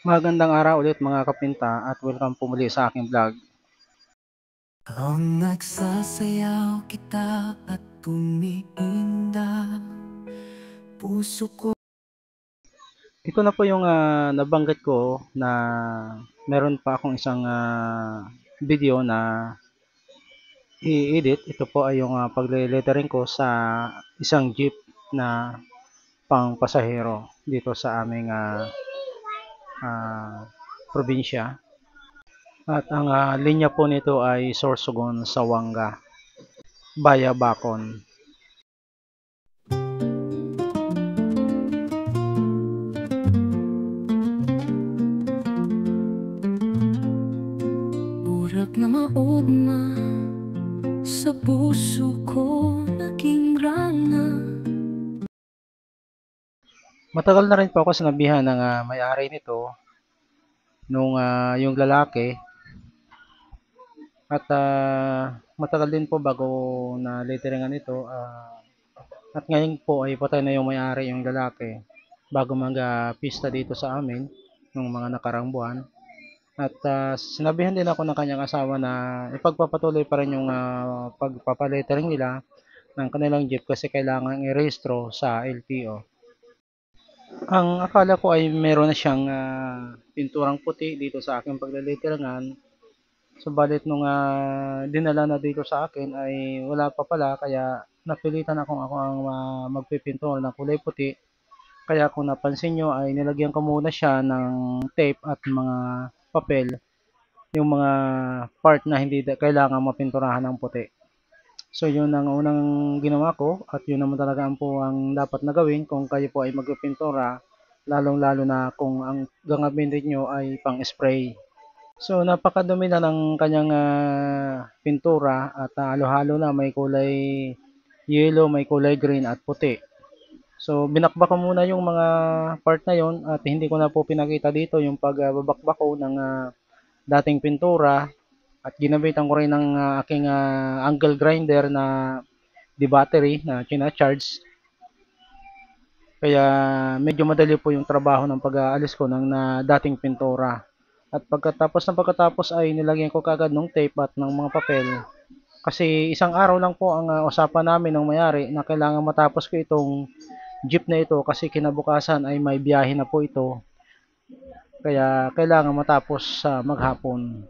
Magandang araw ulit mga kapinta at welcome po muli sa aking vlog. Ang nagsasayaw kita at umiinda puso ko. Ito na po yung nabanggit ko na meron pa akong isang video na i-edit. Ito po ay yung pagle-lettering ko sa isang jeep na pang pasahero dito sa aming probinsya. At ang linya po nito ay Sorsogon, Sawanga, Bayabacon. Burak na maugma sa puso ko naging rana. Matagal na rin po ako sinabihan ng may-ari nito nung yung lalaki at matagal din po bago na letteringan ito at ngayon po ay patay na yung may-ari yung lalaki bago mag-pista dito sa amin nung mga nakarang buwan at sinabihan din ako ng kanyang asawa na ipagpapatuloy pa rin yung pagpapalettering nila ng kanilang jeep kasi kailangan i-rehistro sa LTO. Ang akala ko ay meron na siyang pinturang puti dito sa aking pagliliteringan. Subalit nung dinala na dito sa akin ay wala pa pala kaya napilitan ako ang magpipintura ng kulay puti. Kaya kung napansin nyo ay nilagyan ko muna siya ng tape at mga papel yung mga part na hindi kailangan mapinturahan ng puti. So yun ang unang ginawa ko at yun naman talaga ang dapat na gawin kung kayo po ay magpipintura lalong-lalo na kung ang gagamitin nyo ay pang-spray. So napakadumi na ng kanyang pintura at halo-halo na may kulay yellow, may kulay green at puti. So binakbak ko muna yung mga part na yon at hindi ko na po pinakita dito yung pagbabakbak ko ng dating pintura at ginabitan ko rin ng aking angle grinder na di battery na china-charge. Kaya medyo madali po yung trabaho ng pag-aalis ko ng dating pintura. At pagkatapos ay nilagyan ko kagad ng tape at ng mga papel. Kasi isang araw lang po ang usapan namin ng may-ari na kailangan matapos ko itong jeep na ito kasi kinabukasan ay may biyahe na po ito. Kaya kailangan matapos sa maghapon.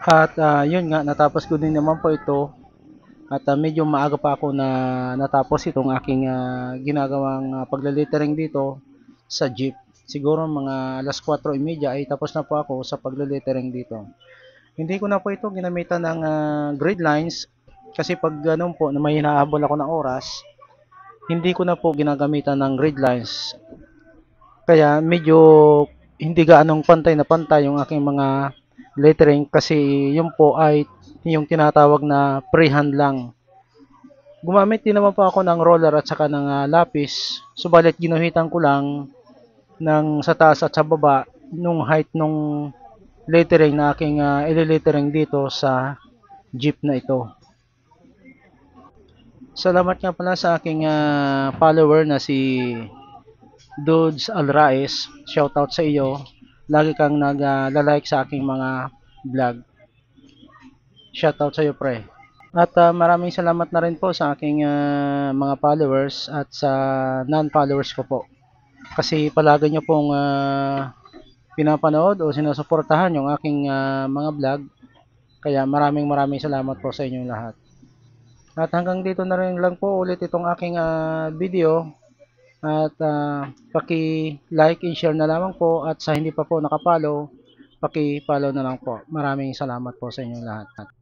At yun nga, natapos ko din naman po ito. At medyo maaga pa ako na natapos itong aking ginagawang paglilittering dito sa jeep. Siguro mga alas 4:30 ay tapos na po ako sa paglilittering dito. Hindi ko na po ito ginamitan ng grid lines kasi pag ganun po na may hinahabol ako ng oras, hindi ko na po ginagamitan ng grid lines. Kaya medyo hindi gaanong pantay na pantay yung aking mga lettering kasi yun po ay yung tinatawag na freehand lang. Gumamit din naman po ako ng roller at saka ng lapis. Subalit ginuhitan ko lang ng sa taas at sa baba nung height nung lettering na aking ililittering dito sa jeep na ito. Salamat nga pala sa aking follower na si Dudes Alraes. Shoutout sa iyo. Lagi kang nag-like sa aking mga vlog. Shoutout sa iyo, pre. At maraming salamat na rin po sa aking mga followers at sa non-followers ko po. Kasi palagi nyo pong pinapanood o sinusuportahan yung aking mga vlog. Kaya maraming salamat po sa inyong lahat. At hanggang dito na rin lang po ulit itong aking video. At paki-like and share na lamang po. At sa hindi pa po nakapollow, paki-follow na lang po. Maraming salamat po sa inyong lahat.